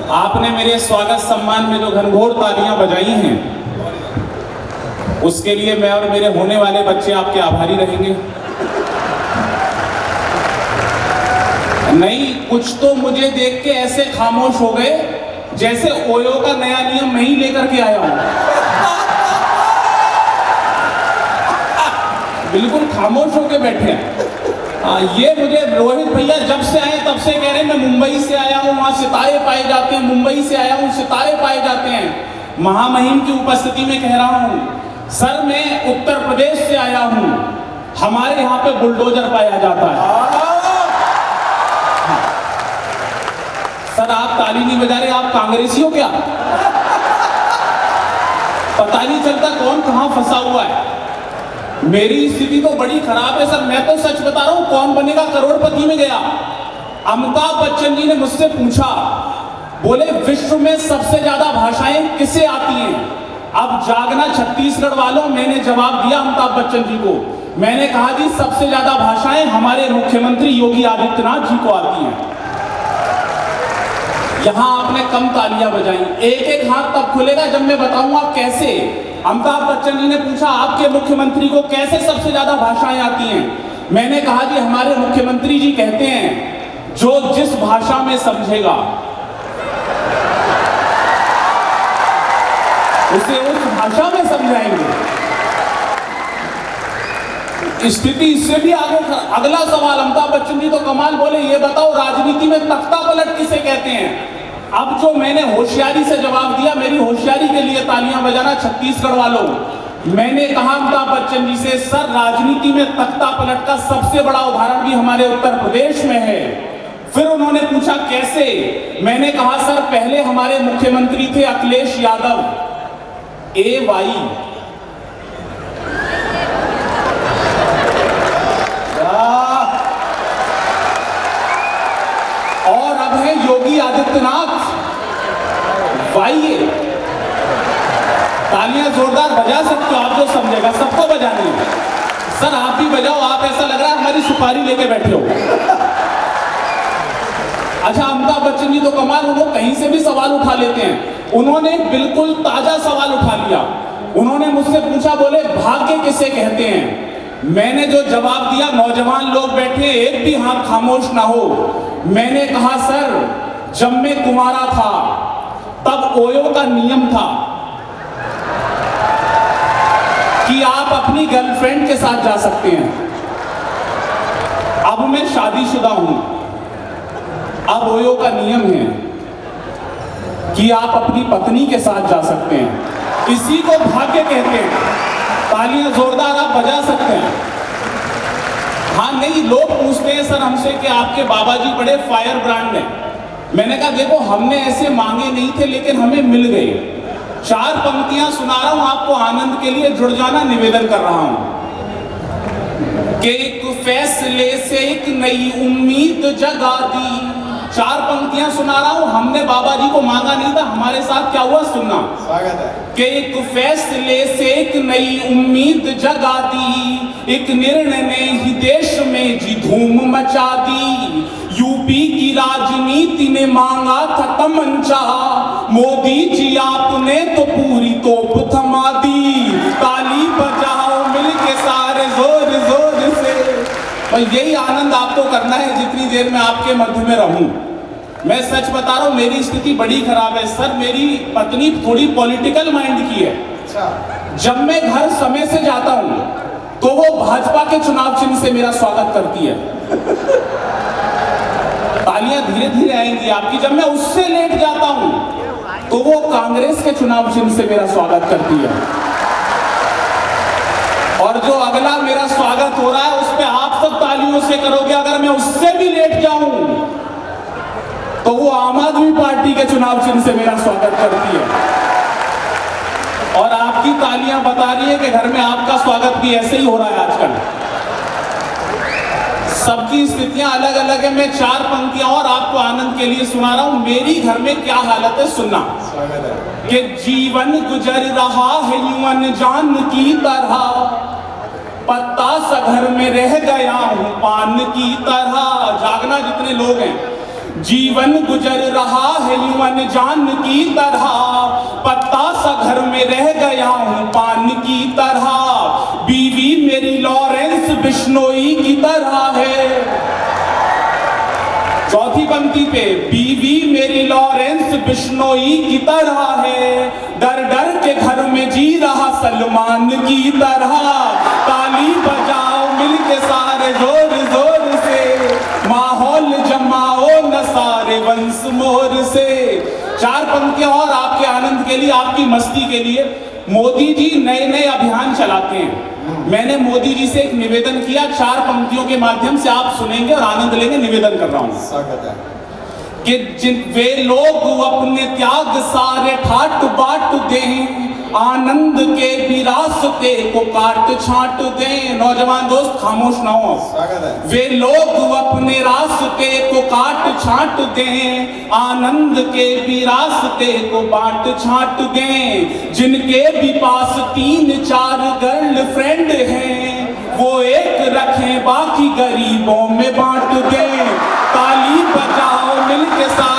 आपने मेरे स्वागत सम्मान में जो घनघोर तालियां बजाई हैं, उसके लिए मैं और मेरे होने वाले बच्चे आपके आभारी रहेंगे। नहीं, कुछ तो मुझे देख के ऐसे खामोश हो गए जैसे ओयो का नया नियम मैं ही लेकर के आया हूं। बिल्कुल खामोश होके बैठे हैं। ये मुझे रोहित भैया जब से आए तब से कह रहे हैं मैं मुंबई से आया हूं, वहां सितारे पाए जाते हैं, मुंबई से आया हूं, सितारे पाए जाते हैं। महामहिम की उपस्थिति में कह रहा हूं, सर मैं उत्तर प्रदेश से आया हूं, हमारे यहाँ पे बुलडोजर पाया जाता है। सर आप ताली नहीं बजा रहे, आप कांग्रेसी हो क्या? पता नहीं चलता कौन कहां फंसा हुआ है। मेरी स्थिति तो बड़ी खराब है सर, मैं तो सच बता रहा हूं, कौन बनेगा करोड़पति में गया। अमिताभ बच्चन जी ने मुझसे पूछा, बोले विश्व में सबसे ज्यादा भाषाएं किसे आती हैं? अब जागना छत्तीसगढ़ वालों, मैंने जवाब दिया अमिताभ बच्चन जी को, मैंने कहा जी सबसे ज्यादा भाषाएं हमारे मुख्यमंत्री योगी आदित्यनाथ जी को आती हैं। यहां आपने कम तालियां बजाई, एक एक हाथ तब खुलेगा जब मैं बताऊंगा कैसे। अमिताभ बच्चन जी ने पूछा आपके मुख्यमंत्री को कैसे सबसे ज्यादा भाषाएं आती हैं? मैंने कहा जी हमारे मुख्यमंत्री जी कहते हैं जो जिस भाषा में समझेगा उसे उस भाषा में समझाएंगे। स्थिति इससे भी आगे। अगला सवाल, अमिताभ बच्चन जी तो कमाल बोले, ये बताओ राजनीति में तख्ता पलट किसे कहते हैं? अब जो मैंने होशियारी से जवाब दिया, मेरी होशियारी के लिए तालियां बजाना छत्तीसगढ़ वालों। मैंने कहा अमिताभ बच्चन जी से, सर राजनीति में तख्ता पलट का सबसे बड़ा उदाहरण भी हमारे उत्तर प्रदेश में है। फिर उन्होंने पूछा कैसे? मैंने कहा सर पहले हमारे मुख्यमंत्री थे अखिलेश यादव, AY, और अब है योगी आदित्यनाथ, YA। तालियां जोरदार बजा सकते हो आप, जो समझेगा सबको बजानी है। सर आप भी बजाओ, आप ऐसा लग रहा है हमारी सुपारी लेके बैठे हो। अच्छा अमिताभ बच्चन जी तो कमाल, उन्होंने कहीं से भी सवाल उठा लेते हैं। उन्होंने बिल्कुल ताजा सवाल उठा लिया। उन्होंने मुझसे पूछा, बोले भाग्य किसे कहते हैं? मैंने जो जवाब दिया, नौजवान लोग बैठे एक भी हाथ खामोश ना हो। मैंने कहा सर जब मैं कुमारा था तब ओयो का नियम था कि आप अपनी गर्लफ्रेंड के साथ जा सकते हैं। अब मैं शादीशुदा हूं, अब ओयो का नियम है कि आप अपनी पत्नी के साथ जा सकते हैं। इसी को भाग्य कहते हैं। तालियां जोरदार आप बजा सकते हैं। हाँ नहीं, लोग पूछते हैं सर हमसे कि आपके बाबा जी बड़े फायर ब्रांड हैं। मैंने कहा देखो हमने ऐसे मांगे नहीं थे लेकिन हमें मिल गए। 4 पंक्तियां सुना रहा हूं आपको, आनंद के लिए जुड़ जाना निवेदन कर रहा हूं कि एक फैसले से एक नई उम्मीद जगा दी। 4 पंक्तियां सुना रहा हूं, हमने बाबा जी को मांगा नहीं था, हमारे साथ क्या हुआ सुनना। स्वागत है। कि एक फैसले से एक नई उम्मीद जगा दी, एक निर्णय ने ही देश में जी धूम मचा दी। यूपी की राजनीति ने मांगा था तमंचा, मोदी जी आपने तो पूरी तोप थमा दी। ताली बजाओ मिलके सारे जोर जोर से। और यही आनंद आपको करना है जितनी देर में आपके मध्य में रहूं। मैं सच बता रहा हूं, मेरी स्थिति बड़ी खराब है सर। मेरी पत्नी थोड़ी पॉलिटिकल माइंड की है। जब मैं घर समय से जाता हूं तो वो भाजपा के चुनाव चिन्ह से मेरा स्वागत करती है। तालियां धीरे धीरे आएंगी आपकी। जब मैं उससे लेट जाता हूं तो वो कांग्रेस के चुनाव चिन्ह से मेरा स्वागत करती है। और जो अगला मेरा स्वागत हो रहा है उस पे आप सब तालियों से करोगे। अगर मैं उससे भी लेट जाऊं तो वो आम आदमी पार्टी के चुनाव चिन्ह से मेरा स्वागत करती है। और आपकी तालियां बता रही है कि घर में आपका स्वागत भी ऐसे ही हो रहा है आजकल। सबकी स्थितियां अलग अलग है। मैं 4 पंक्तियां और आपको आनंद के लिए सुना रहा हूं। मेरी घर में क्या हालत है सुनना। कि जीवन गुजर रहा है यूं अनजान की तरह, पत्ता सा घर में रह गया हूं पान की तरह। जागना जितने लोग हैं, जीवन गुजर रहा है यूं अनजान की तरह, पत्ता सा घर में रह गया हूं पान की तरह, बीवी मेरी लॉरेंस बिश्नोई की तरह है। चौथी पंक्ति पे, बीवी मेरी लॉरेंस बिश्नोई की तरह है, डर डर के घर में जी रहा सलमान की तरह, ताली बजाओ मिलके सारे जोर जोर से, माहौल जमाओ न सारे वंश मोर से। चार पंक्तियां और आपके आनंद के लिए, आपकी मस्ती के लिए। मोदी जी नए नए अभियान चलाते हैं। मैंने मोदी जी से एक निवेदन किया, चार पंक्तियों के माध्यम से आप सुनेंगे और आनंद लेंगे। निवेदन कर रहा हूं स्वागत है कि वे लोग अपने त्याग सारे ठाट बाट दें, आनंद के भी रास्ते को काट छाट दें। नौजवान दोस्त खामोश ना हो। स्वागत है। वे लोग अपने रास्ते को काट छाट दें, आनंद के भी रास्ते को बांट छाट दें। जिनके भी पास 3-4 गर्लफ्रेंड हैं, वो एक रखें बाकी गरीबों में बांट दें। ताली बजाओ मिलके साथ